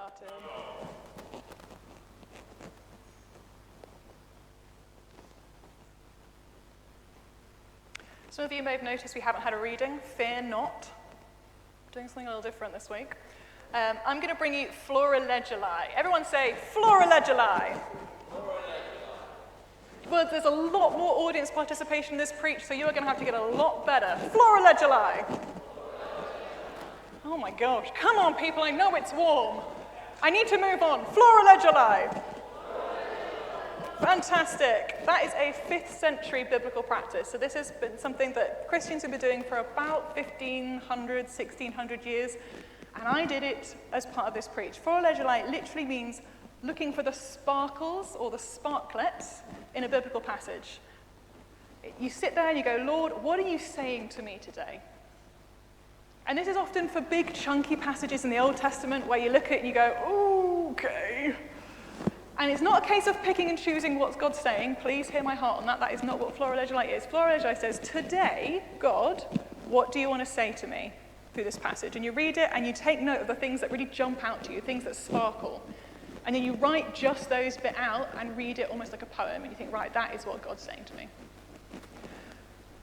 started. Some of you may have noticed we haven't had a reading. Fear not. I'm doing something a little different this week. I'm going to bring you Florileguli. Everyone say, Florileguli. Well, there's a lot more audience participation in this preach, so you are going to have to get a lot better. Florileguli. Oh my gosh. Come on, people. I know it's warm. I need to move on. Florileguli. Fantastic. That is a 5th century biblical practice. So this has been something that Christians have been doing for about 1,500, 1,600 years. And I did it as part of this preach. Florileguli literally means looking for the sparkles or the sparklets in a biblical passage. You sit there and you go, Lord, what are you saying to me today? And this is often for big, chunky passages in the Old Testament where you look at it and you go, oh, okay. And it's not a case of picking and choosing what God's saying. Please hear my heart on that. That is not what Florileguli is. Florileguli says, today, God, what do you want to say to me through this passage? And you read it and you take note of the things that really jump out to you, things that sparkle. And then you write just those bit out and read it almost like a poem. And you think, right, that is what God's saying to me.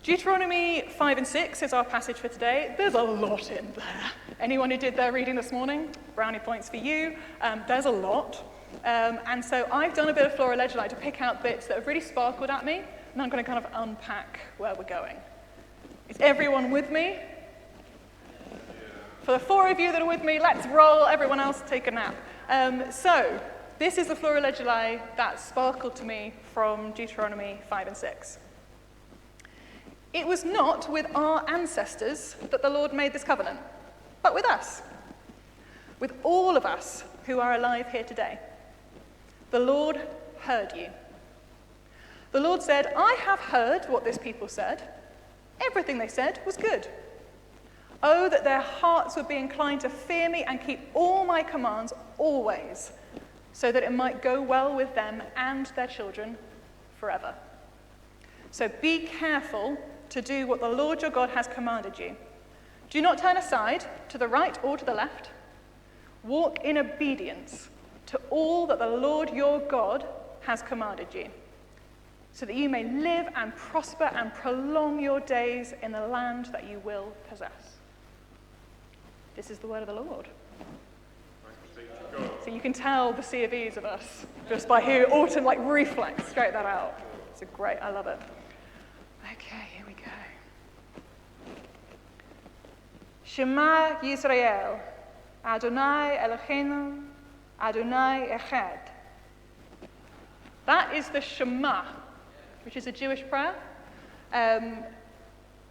Deuteronomy 5 and 6 is our passage for today. There's a lot in there. Anyone who did their reading this morning, brownie points for you. There's a lot. And so I've done a bit of Florileguli to pick out bits that have really sparkled at me, and I'm going to kind of unpack where we're going. Is everyone with me? For the 4 of you that are with me, let's roll. Everyone else, take a nap. So this is the Florileguli that sparkled to me from Deuteronomy 5 and 6. It was not with our ancestors that the Lord made this covenant, but with us, with all of us who are alive here today. The Lord heard you. The Lord said, I have heard what this people said. Everything they said was good. Oh, that their hearts would be inclined to fear me and keep all my commands always, so that it might go well with them and their children forever. So be careful to do what the Lord your God has commanded you. Do not turn aside to the right or to the left. Walk in obedience to all that the Lord your God has commanded you, so that you may live and prosper and prolong your days in the land that you will possess. This is the word of the Lord. So you can tell the C of E's of us just by hearing autumn like reflex, straight that out. It's great, I love it. Okay, here we go. Shema Yisrael, Adonai Eloheinu, Adonai Echad. That is the Shema, which is a Jewish prayer.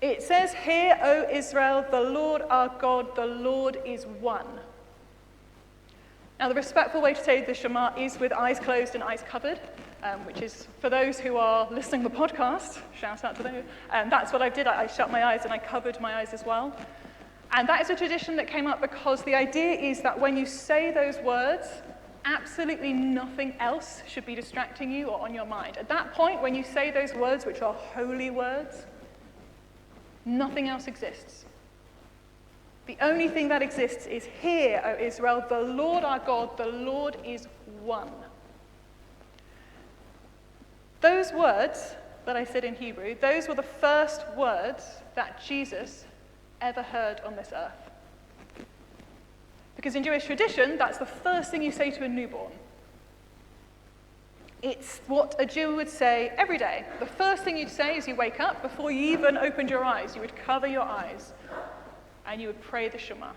It says, Hear, O Israel, the Lord our God, the Lord is one. Now, the respectful way to say the Shema is with eyes closed and eyes covered, which is, for those who are listening to the podcast, shout out to them, that's what I did. I shut my eyes and I covered my eyes as well. And that is a tradition that came up because the idea is that when you say those words, absolutely nothing else should be distracting you or on your mind. At that point, when you say those words, which are holy words, nothing else exists. The only thing that exists is, Hear, O Israel, the Lord our God, the Lord is one. Those words that I said in Hebrew, those were the first words that Jesus ever heard on this earth. Because in Jewish tradition, that's the first thing you say to a newborn. It's what a Jew would say every day. The first thing you'd say as you wake up, before you even opened your eyes, you would cover your eyes and you would pray the Shema.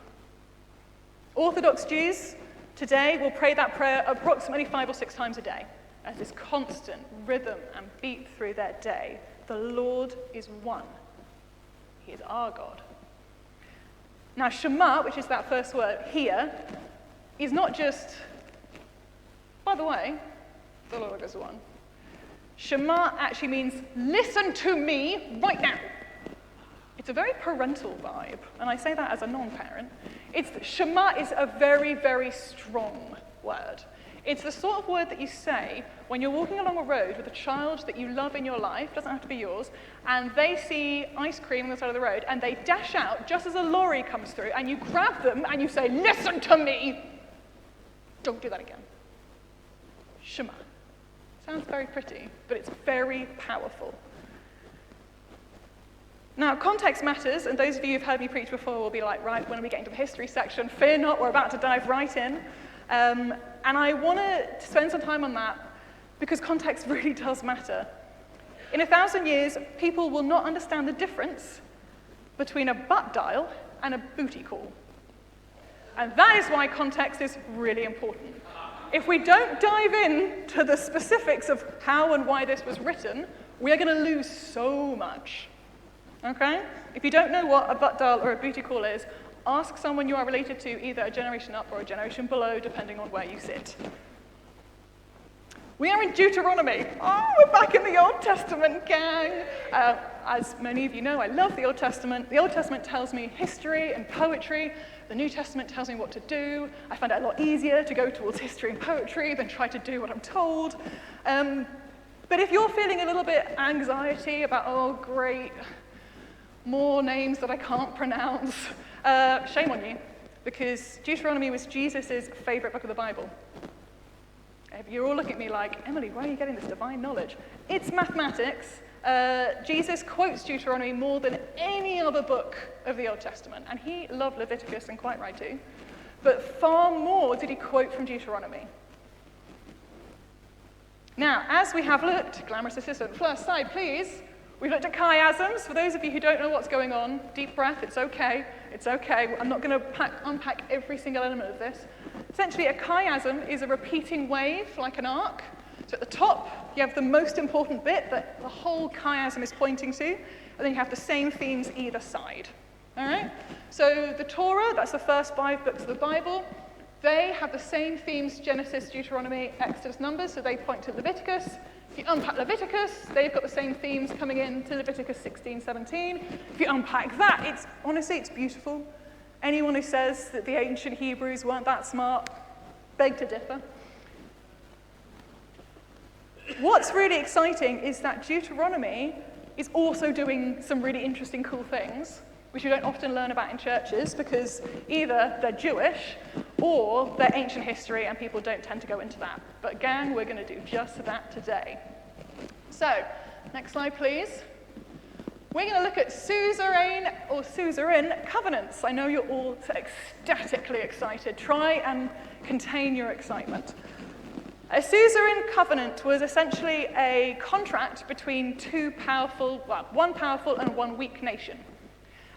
Orthodox Jews today will pray that prayer approximately 5 or 6 times a day as this constant rhythm and beat through their day. The Lord is one. He is our God. Now, Shema, which is that first word, hear, is not just, by the way, the Lord is one. Shema actually means, listen to me right now. It's a very parental vibe, and I say that as a non-parent. Shema is a very, very strong word. It's the sort of word that you say when you're walking along a road with a child that you love in your life, doesn't have to be yours, and they see ice cream on the side of the road, and they dash out just as a lorry comes through, and you grab them and you say, listen to me. Don't do that again. Shema. Sounds very pretty, but it's very powerful. Now, context matters, and those of you who've heard me preach before will be like, right, when are we getting to the history section? Fear not, we're about to dive right in. And I want to spend some time on that because context really does matter. In 1,000 years, people will not understand the difference between a butt dial and a booty call. And that is why context is really important. If we don't dive in to the specifics of how and why this was written, we are going to lose so much. Okay? If you don't know what a butt dial or a booty call is, ask someone you are related to, either a generation up or a generation below, depending on where you sit. We are in Deuteronomy. Oh, we're back in the Old Testament, gang. As many of you know, I love the Old Testament. The Old Testament tells me history and poetry. The New Testament tells me what to do. I find it a lot easier to go towards history and poetry than try to do what I'm told. But if you're feeling a little bit anxiety about, oh, great, more names that I can't pronounce, shame on you, because Deuteronomy was Jesus' favorite book of the Bible. You're all looking at me like, Emily, where are you getting this divine knowledge? It's mathematics. Jesus quotes Deuteronomy more than any other book of the Old Testament, and he loved Leviticus, and quite right too. But far more did he quote from Deuteronomy. Now, as we have looked, glamorous assistant, first slide, please. We've looked at chiasms. For those of you who don't know what's going on, deep breath, it's okay. It's okay. I'm not going to unpack every single element of this. Essentially, a chiasm is a repeating wave, like an arc. So at the top, you have the most important bit that the whole chiasm is pointing to, and then you have the same themes either side. All right? So the Torah, that's the first 5 books of the Bible, they have the same themes, Genesis, Deuteronomy, Exodus, Numbers, so they point to Leviticus. If you unpack Leviticus, they've got the same themes coming in to Leviticus 16, 17. If you unpack that, it's beautiful. Anyone who says that the ancient Hebrews weren't that smart, beg to differ. What's really exciting is that Deuteronomy is also doing some really interesting, cool things, which you don't often learn about in churches because either they're Jewish or they're ancient history and people don't tend to go into that. But gang, we're going to do just that today. So, next slide, please. We're going to look at suzerain or suzerain covenants. I know you're all ecstatically excited. Try and contain your excitement. A suzerain covenant was essentially a contract between one powerful and one weak nation.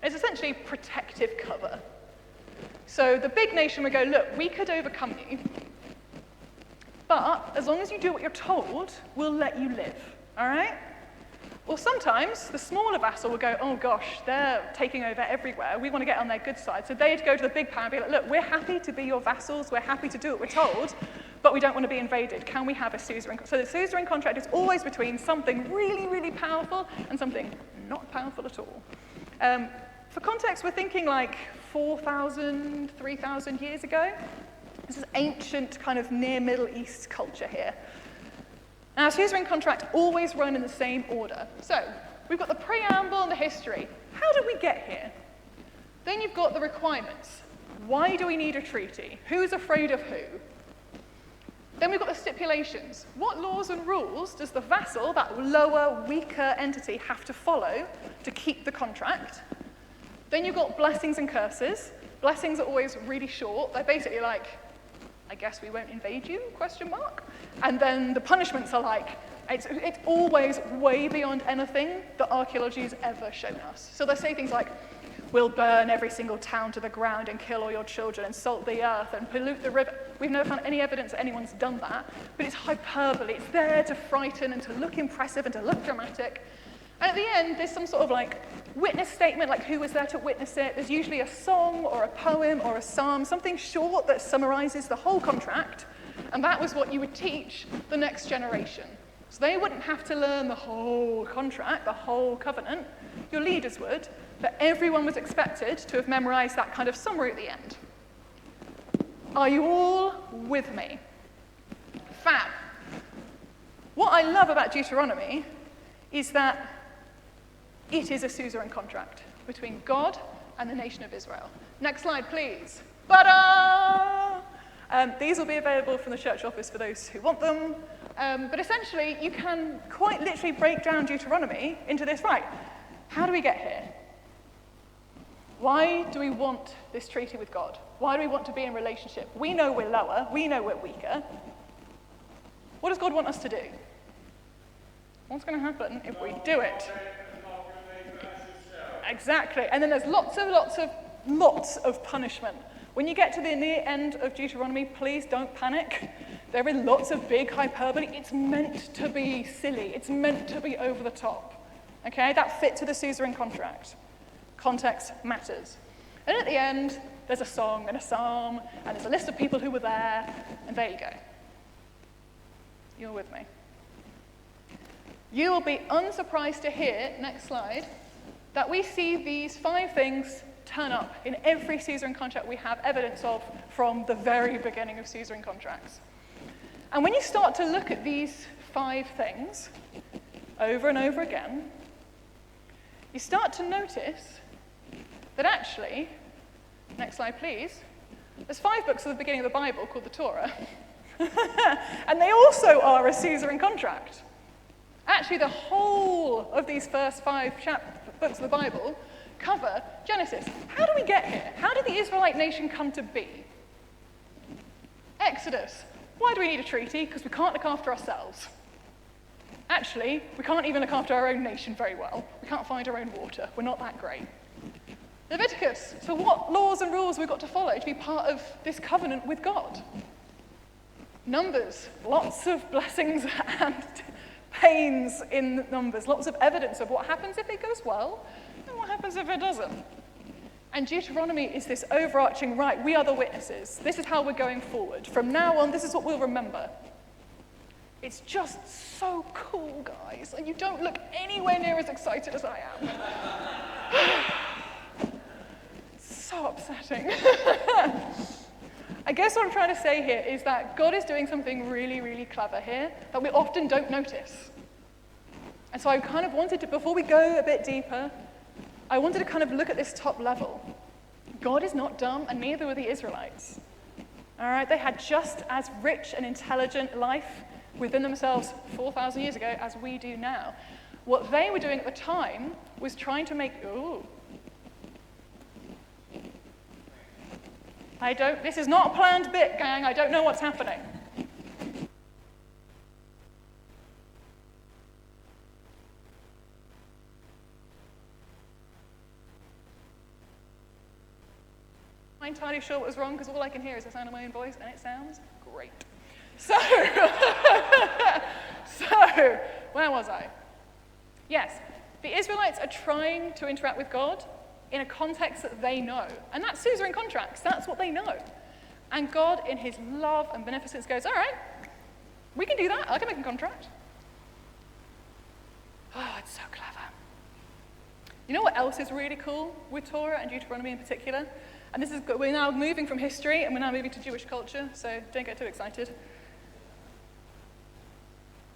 It's essentially protective cover. So the big nation would go, look, we could overcome you, but as long as you do what you're told, we'll let you live, all right? Or sometimes the smaller vassal would go, oh gosh, they're taking over everywhere. We want to get on their good side. So they'd go to the big power and be like, look, we're happy to be your vassals. We're happy to do what we're told, but we don't want to be invaded. Can we have a suzerain? So the suzerain contract is always between something really, really powerful and something not powerful at all. For context, we're thinking like 4,000, 3,000 years ago. This is ancient kind of near Middle East culture here. Now, suzerain contracts always run in the same order. So, we've got the preamble and the history. How did we get here? Then you've got the requirements. Why do we need a treaty? Who's afraid of who? Then we've got the stipulations. What laws and rules does the vassal, that lower, weaker entity, have to follow to keep the contract? Then you've got blessings and curses. Blessings are always really short. They're basically like, I guess we won't invade you, ? And then the punishments are like, it's always way beyond anything that archaeology has ever shown us. So they say things like, we'll burn every single town to the ground and kill all your children and salt the earth and pollute the river. We've never found any evidence that anyone's done that, but it's hyperbole. It's there to frighten and to look impressive and to look dramatic. And at the end, there's some sort of like witness statement, like who was there to witness it. There's usually a song or a poem or a psalm, something short that summarizes the whole contract. And that was what you would teach the next generation. So they wouldn't have to learn the whole contract, the whole covenant. Your leaders would, but everyone was expected to have memorized that kind of summary at the end. Are you all with me? Fab. What I love about Deuteronomy is that it is a suzerain contract between God and the nation of Israel. Next slide, please. Ta-da! These will be available from the church office for those who want them. But essentially, you can quite literally break down Deuteronomy into this, right, how do we get here? Why do we want this treaty with God? Why do we want to be in relationship? We know we're lower. We know we're weaker. What does God want us to do? What's going to happen if we do it? Exactly. And then there's lots of punishment. When you get to the near end of Deuteronomy, please don't panic. There are lots of big hyperbole. It's meant to be silly. It's meant to be over the top. Okay? That fits with the suzerain contract. Context matters. And at the end, there's a song and a psalm, and there's a list of people who were there, and there you go. You're with me. You will be unsurprised to hear, next slide, that we see these 5 things turn up in every suzerain contract we have evidence of from the very beginning of suzerain contracts. And when you start to look at these 5 things over and over again, you start to notice that actually, next slide please, there's 5 books at the beginning of the Bible called the Torah, and they also are a suzerain contract. Actually, the whole of these first 5 books of the Bible cover Genesis. How do we get here? How did the Israelite nation come to be? Exodus. Why do we need a treaty? Because we can't look after ourselves. Actually, we can't even look after our own nation very well. We can't find our own water. We're not that great. Leviticus. So what laws and rules we've got to follow to be part of this covenant with God? Numbers. Lots of blessings and pains in Numbers. Lots of evidence of what happens if it goes well and what happens if it doesn't. And Deuteronomy is this overarching, right, we are the witnesses. This is how we're going forward. From now on, this is what we'll remember. It's just so cool, guys. And you don't look anywhere near as excited as I am. So upsetting. I guess what I'm trying to say here is that God is doing something really, really clever here that we often don't notice. And so I kind of wanted to, before we go a bit deeper, I wanted to kind of look at this top level. God is not dumb, and neither were the Israelites. All right, they had just as rich and intelligent life within themselves 4,000 years ago as we do now. What they were doing at the time was trying to make, this is not a planned bit, gang. I don't know what's happening. I'm entirely sure what was wrong because all I can hear is the sound of my own voice, and it sounds great. So, where was I? Yes, the Israelites are trying to interact with God in a context that they know. And that's suzerain contracts. That's what they know. And God, in his love and beneficence, goes, all right, we can do that. I can make a contract. Oh, it's so clever. You know what else is really cool with Torah and Deuteronomy in particular? And this is, we're now moving from history, and we're now moving to Jewish culture, so don't get too excited.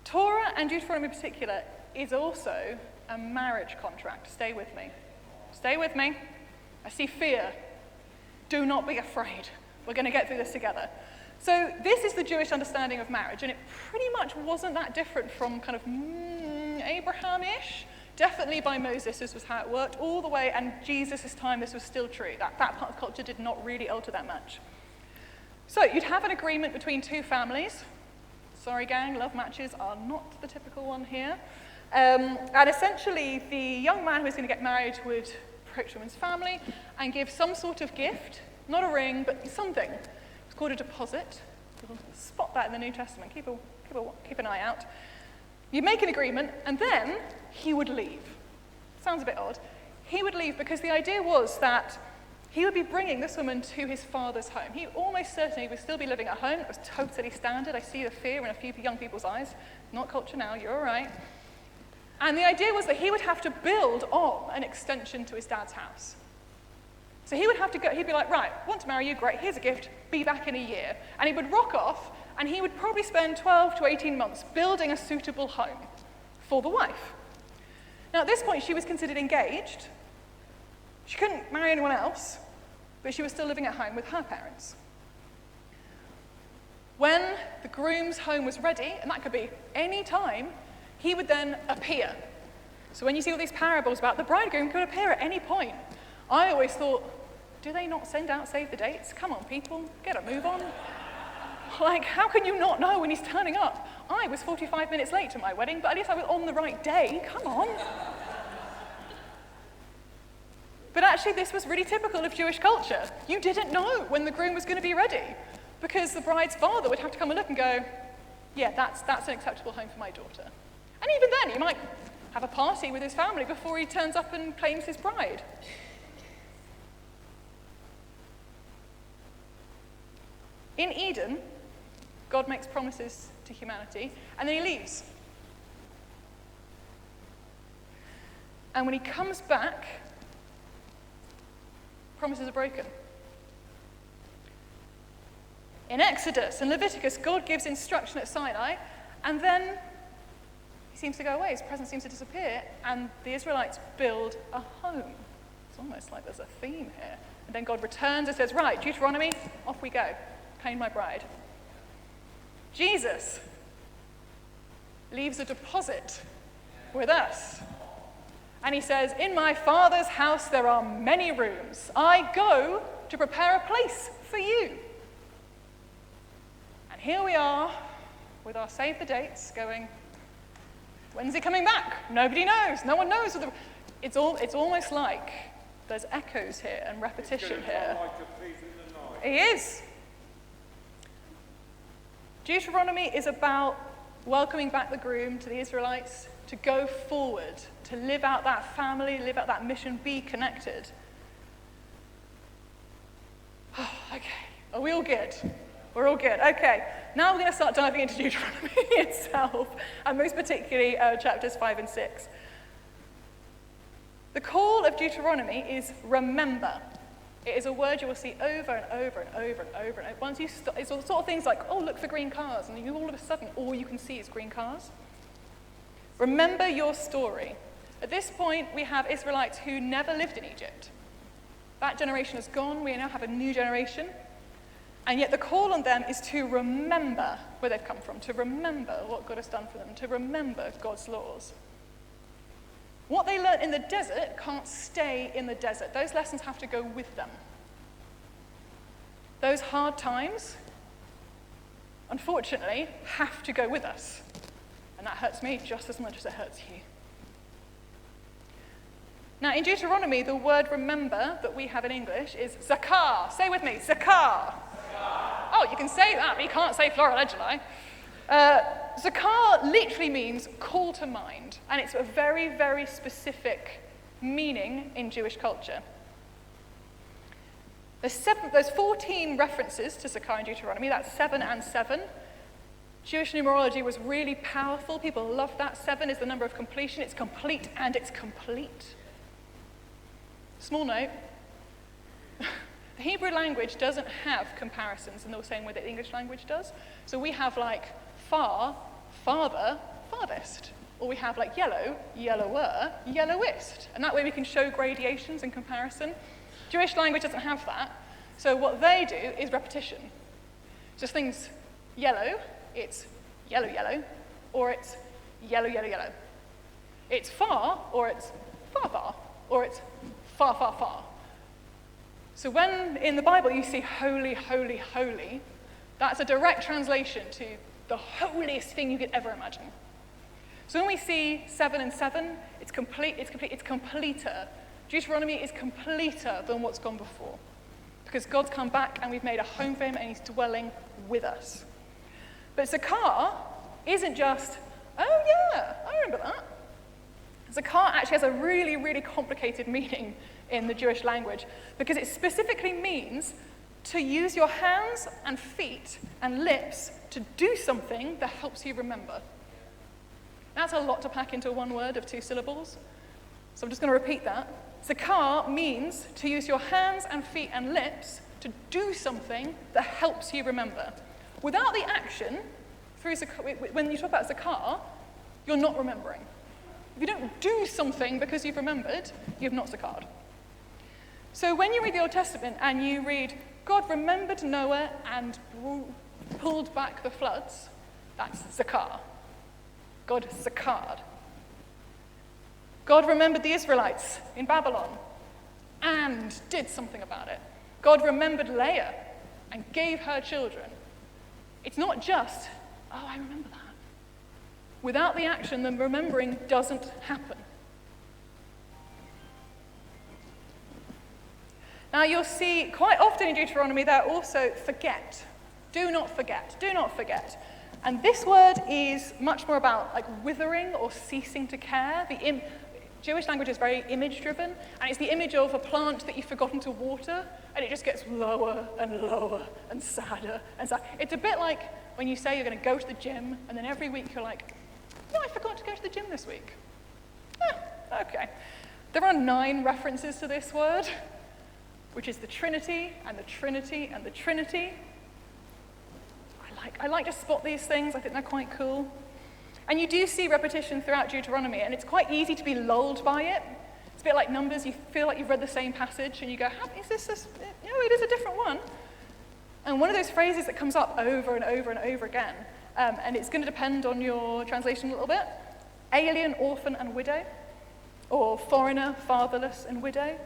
Torah and Deuteronomy in particular is also a marriage contract. Stay with me. Stay with me. I see fear. Do not be afraid. We're going to get through this together. So this is the Jewish understanding of marriage, and it pretty much wasn't that different from kind of Abraham-ish. Definitely by Moses, this was how it worked, all the way, and Jesus' time, this was still true. That part of culture did not really alter that much. So you'd have an agreement between 2 families. Sorry, gang, love matches are not the typical one here. And essentially, the young man who was going to get married would approach the woman's family and give some sort of gift, not a ring, but something. It's called a deposit. You'll spot that in the New Testament. Keep an eye out. You make an agreement, and then he would leave. Sounds a bit odd. He would leave because the idea was that he would be bringing this woman to his father's home. He almost certainly would still be living at home. It was totally standard. I see the fear in a few young people's eyes. Not culture now, you're all right. And the idea was that he would have to build on an extension to his dad's house. So he would have to go, he'd be like, right, want to marry you, great, here's a gift, be back in a year. And he would rock off, and he would probably spend 12 to 18 months building a suitable home for the wife. Now at this point, she was considered engaged. She couldn't marry anyone else, but she was still living at home with her parents. When the groom's home was ready, and that could be any time, he would then appear. So when you see all these parables about the bridegroom could appear at any point, I always thought, do they not send out save the dates? Come on, people, get a move on. Like, how can you not know when he's turning up? I was 45 minutes late to my wedding, but at least I was on the right day. Come on. But actually, this was really typical of Jewish culture. You didn't know when the groom was going to be ready, because the bride's father would have to come and look and go, yeah, that's an acceptable home for my daughter. And even then, he might have a party with his family before he turns up and claims his bride. In Eden, God makes promises to humanity, and then he leaves. And when he comes back, promises are broken. In Exodus and Leviticus, God gives instruction at Sinai, and then he seems to go away. His presence seems to disappear, and the Israelites build a home. It's almost like there's a theme here. And then God returns and says, right, Deuteronomy, off we go. Claim my bride. Jesus leaves a deposit with us. And he says, in my Father's house there are many rooms. I go to prepare a place for you. And here we are with our save the dates going, when's he coming back? Nobody knows. No one knows. It's almost like there's echoes here and repetition here. He is. Deuteronomy is about welcoming back the groom to the Israelites to go forward, to live out that family, live out that mission, be connected. Oh, okay, are we all good? We're all good. Okay, now we're going to start diving into Deuteronomy itself, and most particularly chapters 5 and 6. The call of Deuteronomy is remember. It is a word you will see over and over and over and over. And once you it's all sort of things like, oh, look for green cars, and you all of a sudden, all you can see is green cars. Remember your story. At this point, we have Israelites who never lived in Egypt. That generation is gone. We now have a new generation. And yet the call on them is to remember where they've come from, to remember what God has done for them, to remember God's laws. What they learnt in the desert can't stay in the desert. Those lessons have to go with them. Those hard times, unfortunately, have to go with us. And that hurts me just as much as it hurts you. Now, in Deuteronomy, the word remember that we have in English is zakar. Say with me, zakar. Oh, you can say that, but you can't say florileguli. Zakar literally means call to mind, and it's a very, very specific meaning in Jewish culture. There's 14 references to Zakar in Deuteronomy, that's 7 and 7. Jewish numerology was really powerful. People loved that. 7 is the number of completion. It's complete and it's complete. Small note. The Hebrew language doesn't have comparisons in the same way that the English language does. So we have like far, farther, farthest. Or we have like yellow, yellower, yellowest. And that way we can show gradations and comparison. Jewish language doesn't have that. So what they do is repetition. Just things yellow, it's yellow, yellow, or it's yellow, yellow, yellow. It's far, or it's far, far, or it's far, far, far. So when in the Bible you see holy, holy, holy, that's a direct translation to the holiest thing you could ever imagine. So when we see 7 and 7, it's complete, it's completer. Deuteronomy is completer than what's gone before. Because God's come back and we've made a home for him and he's dwelling with us. But Zakar isn't just, oh yeah, I remember that. Zakar actually has a really, really complicated meaning in the Jewish language because it specifically means to use your hands and feet and lips to do something that helps you remember. That's a lot to pack into one word of 2 syllables. So I'm just going to repeat that. Zakar means to use your hands and feet and lips to do something that helps you remember. Without the action, through Zakar, when you talk about Zakar, you're not remembering. If you don't do something because you've remembered, you've not Zakar'd. So when you read the Old Testament and you read, God remembered Noah and pulled back the floods, that's zakar. God zakared. God remembered the Israelites in Babylon and did something about it. God remembered Leah and gave her children. It's not just, oh, I remember that. Without the action, the remembering doesn't happen. Now you'll see quite often in Deuteronomy there also forget. Do not forget. Do not forget. And this word is much more about like withering or ceasing to care. The Jewish language is very image-driven, and it's the image of a plant that you've forgotten to water, and it just gets lower and lower and sadder and sadder. It's a bit like when you say you're going to go to the gym, and then every week you're like, no, I forgot to go to the gym this week. Okay. There are 9 references to this word, which is the Trinity and the Trinity and the Trinity. I like to spot these things. I think they're quite cool. And you do see repetition throughout Deuteronomy, and it's quite easy to be lulled by it. It's a bit like Numbers. You feel like you've read the same passage, and you go, is this? No, it is a different one. And one of those phrases that comes up over and over and over again, and it's going to depend on your translation a little bit, alien, orphan, and widow, or foreigner, fatherless, and widow.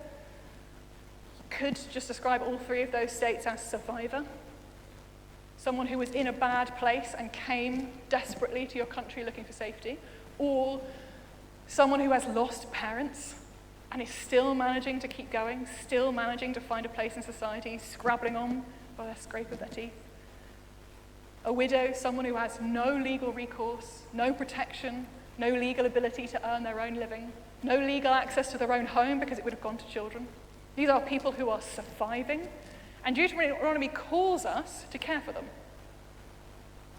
Could just describe all 3 of those states as survivor. Someone who was in a bad place and came desperately to your country looking for safety, or someone who has lost parents and is still managing to keep going, still managing to find a place in society, scrabbling on by the scrape of their teeth. A widow, someone who has no legal recourse, no protection, no legal ability to earn their own living, no legal access to their own home because it would have gone to children. These are people who are surviving, and Deuteronomy calls us to care for them.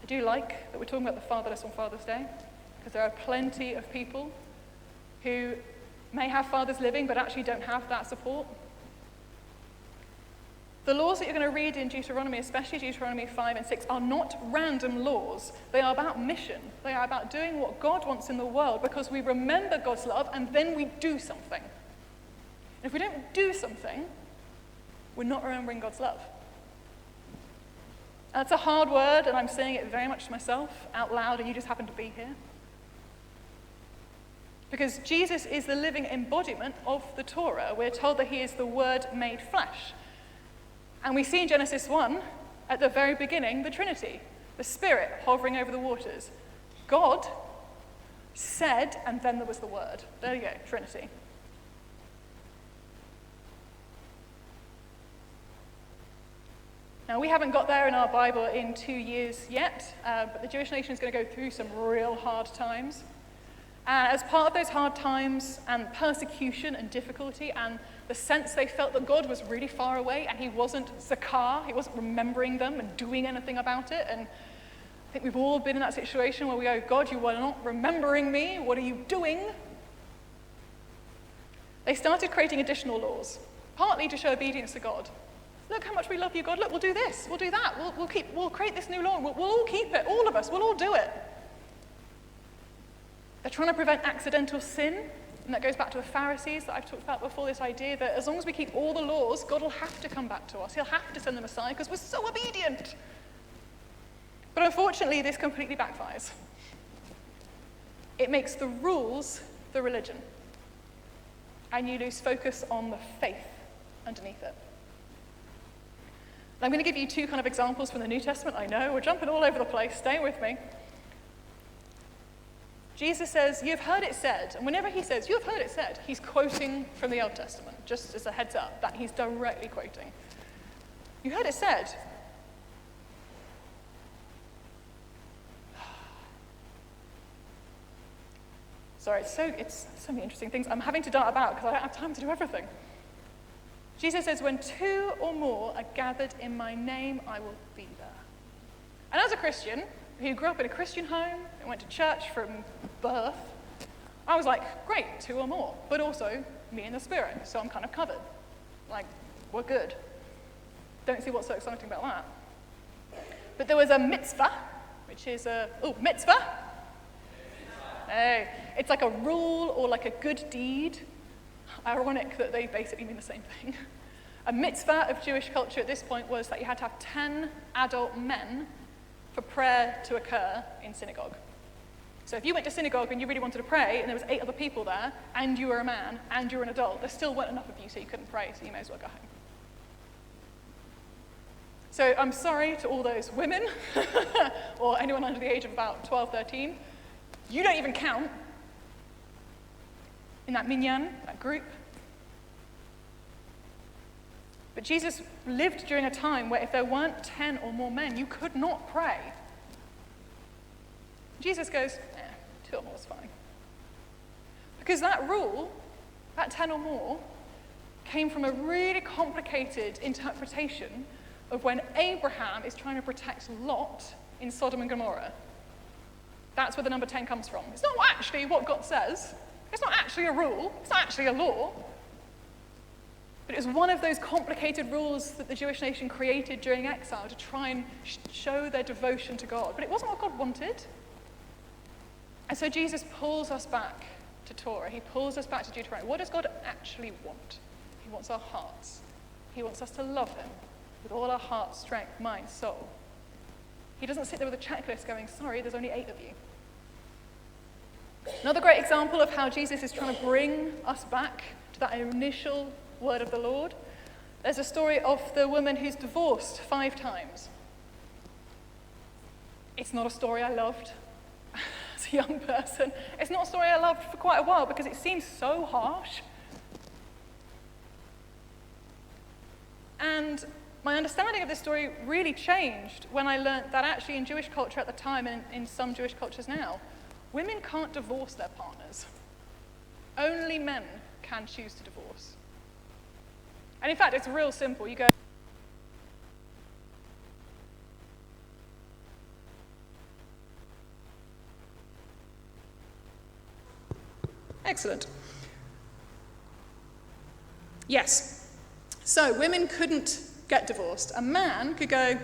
I do like that we're talking about the fatherless on Father's Day, because there are plenty of people who may have fathers living but actually don't have that support. The laws that you're going to read in Deuteronomy, especially Deuteronomy 5 and 6, are not random laws. They are about mission. They are about doing what God wants in the world because we remember God's love and then we do something. And if we don't do something, we're not remembering God's love. That's a hard word, and I'm saying it very much to myself out loud, and you just happen to be here. Because Jesus is the living embodiment of the Torah. We're told that he is the Word made flesh. And we see in Genesis 1, at the very beginning, the Trinity, the Spirit hovering over the waters. God said, and then there was the Word. There you go, Trinity. Now, we haven't got there in our Bible in 2 years yet, but the Jewish nation is going to go through some real hard times. And as part of those hard times and persecution and difficulty and the sense they felt that God was really far away and he wasn't zakar, he wasn't remembering them and doing anything about it. And I think we've all been in that situation where we go, God, you are not remembering me. What are you doing? They started creating additional laws, partly to show obedience to God. Look how much we love you, God. Look, we'll do this, we'll do that. We'll create this new law. We'll all keep it, all of us. We'll all do it. They're trying to prevent accidental sin, and that goes back to the Pharisees that I've talked about before, this idea that as long as we keep all the laws, God will have to come back to us. He'll have to send the Messiah because we're so obedient. But unfortunately, this completely backfires. It makes the rules the religion, and you lose focus on the faith underneath it. I'm going to give you 2 kind of examples from the New Testament. I know, we're jumping all over the place. Stay with me. Jesus says, you've heard it said. And whenever he says, you've heard it said, he's quoting from the Old Testament, just as a heads up, that he's directly quoting. You heard it said. Sorry, it's so many interesting things. I'm having to dart about because I don't have time to do everything. Jesus says, when 2 or more are gathered in my name, I will be there. And as a Christian who grew up in a Christian home and went to church from birth, I was like, great, 2 or more, but also me and the Spirit, so I'm kind of covered. Like, we're good. Don't see what's so exciting about that. But there was a mitzvah, which is mitzvah? Hey, it's like a rule or like a good deed. Ironic that they basically mean the same thing. A mitzvah of Jewish culture at this point was that you had to have 10 adult men for prayer to occur in synagogue. So if you went to synagogue and you really wanted to pray, and there was 8 other people there, and you were a man, and you were an adult, there still weren't enough of you, so you couldn't pray, so you may as well go home. So I'm sorry to all those women, or anyone under the age of about 12, 13. You don't even count in that minyan, that group. But Jesus lived during a time where if there weren't 10 or more men, you could not pray. Jesus goes, 2 or more is fine. Because that rule, that 10 or more, came from a really complicated interpretation of when Abraham is trying to protect Lot in Sodom and Gomorrah. That's where the number 10 comes from. It's not actually what God says. It's not actually a rule. It's not actually a law. But it was one of those complicated rules that the Jewish nation created during exile to try and show their devotion to God. But it wasn't what God wanted. And so Jesus pulls us back to Torah. He pulls us back to Deuteronomy. What does God actually want? He wants our hearts. He wants us to love him with all our heart, strength, mind, soul. He doesn't sit there with a checklist going, sorry, there's only 8 of you. Another great example of how Jesus is trying to bring us back to that initial word of the Lord. There's a story of the woman who's divorced 5 times. It's not a story I loved as a young person. It's not a story I loved for quite a while because it seems so harsh. And my understanding of this story really changed when I learned that actually in Jewish culture at the time and in some Jewish cultures now, women can't divorce their partners. Only men can choose to divorce. And in fact, it's real simple. You go, excellent. Yes. So women couldn't get divorced. A man could go,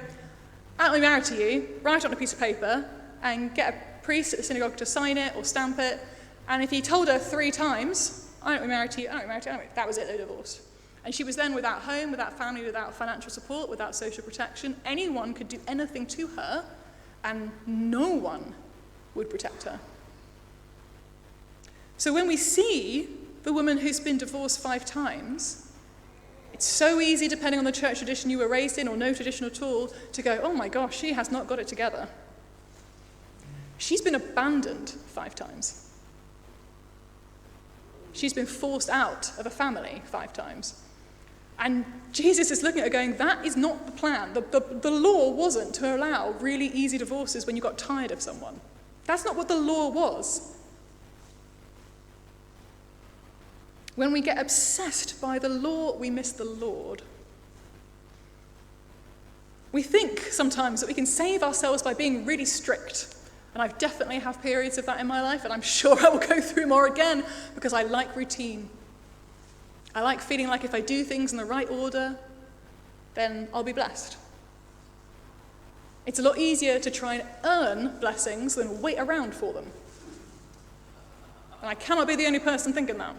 I'm married to you, write it on a piece of paper, and get a priest at the synagogue to sign it or stamp it. And if he told her 3 times, I don't be married to you, I don't be married to you, that was it, they're divorced. And she was then without home, without family, without financial support, without social protection. Anyone could do anything to her, and no one would protect her. So when we see the woman who's been divorced 5 times, it's so easy, depending on the church tradition you were raised in or no tradition at all, to go, oh my gosh, she has not got it together. She's been abandoned 5 times. She's been forced out of a family 5 times. And Jesus is looking at her going, that is not the plan. The law wasn't to allow really easy divorces when you got tired of someone. That's not what the law was. When we get obsessed by the law, we miss the Lord. We think sometimes that we can save ourselves by being really strict. And I've definitely had periods of that in my life, and I'm sure I will go through more again, because I like routine. I like feeling like if I do things in the right order, then I'll be blessed. It's a lot easier to try and earn blessings than wait around for them. And I cannot be the only person thinking that.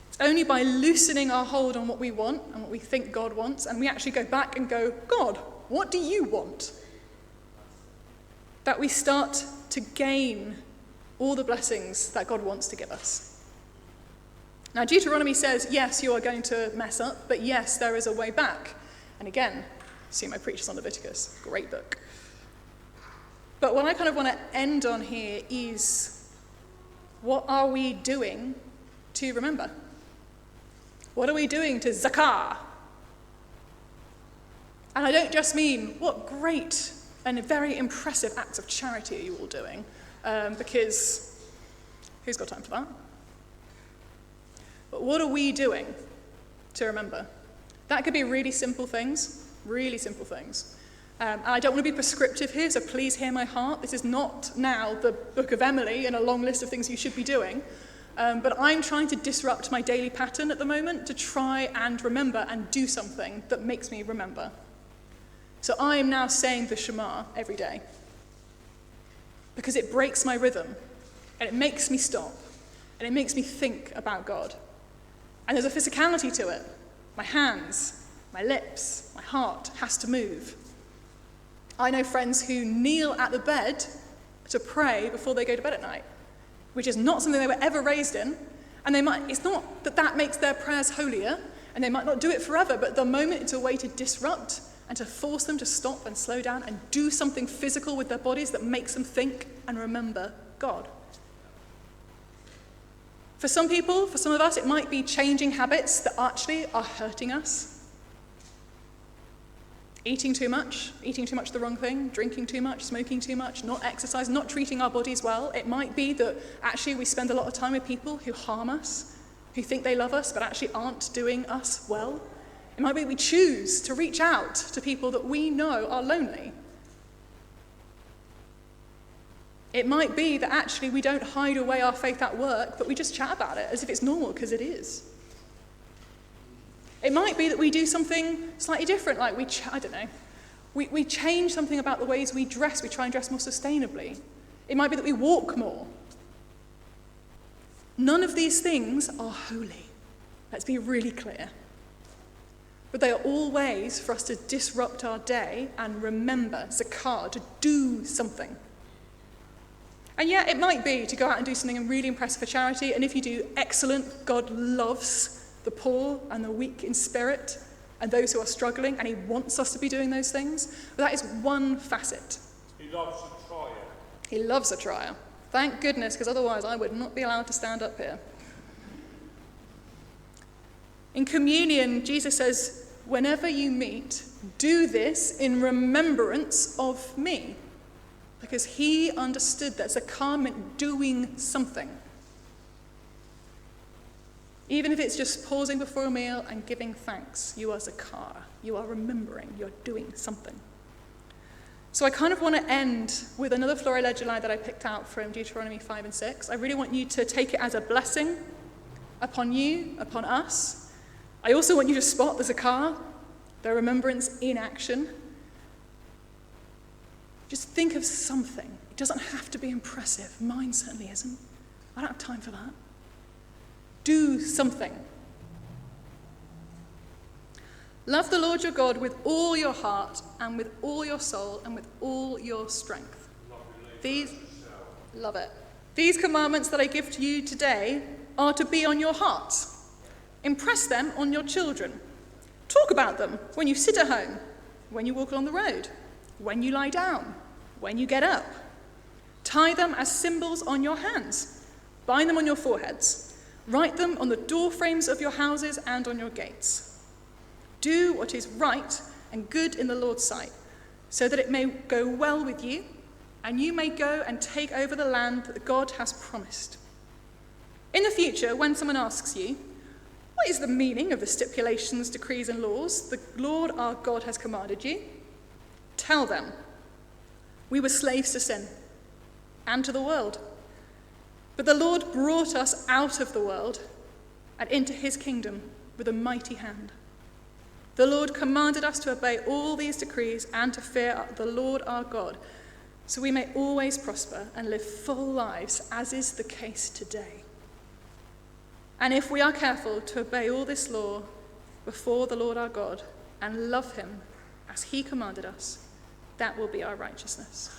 It's only by loosening our hold on what we want and what we think God wants, and we actually go back and go, God, what do you want? That we start to gain all the blessings that God wants to give us. Now, Deuteronomy says, yes, you are going to mess up, but yes, there is a way back. And again, see my preachers on Leviticus, great book. But what I kind of want to end on here is, what are we doing to remember? What are we doing to zakah? And I don't just mean, what great and very impressive acts of charity are you all doing? Because who's got time for that? But what are we doing to remember? That could be really simple things, really simple things. And I don't want to be prescriptive here, so please hear my heart. This is not now the Book of Emily and a long list of things you should be doing. But I'm trying to disrupt my daily pattern at the moment to try and remember and do something that makes me remember. So I am now saying the Shema every day because it breaks my rhythm and it makes me stop and it makes me think about God. And there's a physicality to it. My hands, my lips, my heart has to move. I know friends who kneel at the bed to pray before they go to bed at night, which is not something they were ever raised in. And it's not that makes their prayers holier, and they might not do it forever, but the moment it's a way to disrupt and to force them to stop and slow down and do something physical with their bodies that makes them think and remember God. For some people, for some of us, it might be changing habits that actually are hurting us. Eating too much the wrong thing, drinking too much, smoking too much, not exercise, not treating our bodies well. It might be that actually we spend a lot of time with people who harm us, who think they love us but actually aren't doing us well. It might be we choose to reach out to people that we know are lonely. It might be that actually we don't hide away our faith at work, but we just chat about it as if it's normal, because it is. It might be that we do something slightly different, like we change something about the ways we dress. We try and dress more sustainably. It might be that we walk more. None of these things are holy. Let's be really clear. But they are all ways for us to disrupt our day and remember, zakar, to do something. And yeah, it might be to go out and do something and really impress for charity. And if you do, excellent. God loves the poor and the weak in spirit and those who are struggling, and he wants us to be doing those things. But that is one facet. He loves a trier. He loves a trier. Thank goodness, because otherwise I would not be allowed to stand up here. In communion, Jesus says, whenever you meet, do this in remembrance of me. Because he understood that zakar meant doing something. Even if it's just pausing before a meal and giving thanks, you are zakar. You are remembering. You're doing something. So I kind of want to end with another florileguli that I picked out from Deuteronomy 5 and 6. I really want you to take it as a blessing upon you, upon us. I also want you to spot the zakar, the remembrance in action. Just think of something. It doesn't have to be impressive. Mine certainly isn't. I don't have time for that. Do something. Love the Lord your God with all your heart and with all your soul and with all your strength. Love it. These commandments that I give to you today are to be on your hearts. Impress them on your children. Talk about them when you sit at home, when you walk along the road, when you lie down, when you get up. Tie them as symbols on your hands. Bind them on your foreheads. Write them on the door frames of your houses and on your gates. Do what is right and good in the Lord's sight, so that it may go well with you, and you may go and take over the land that God has promised. In the future, when someone asks you, what is the meaning of the stipulations, decrees, and laws the Lord our God has commanded you? Tell them, we were slaves to sin and to the world. But the Lord brought us out of the world and into his kingdom with a mighty hand. The Lord commanded us to obey all these decrees and to fear the Lord our God, so we may always prosper and live full lives, as is the case today. And if we are careful to obey all this law before the Lord our God and love him as he commanded us, that will be our righteousness.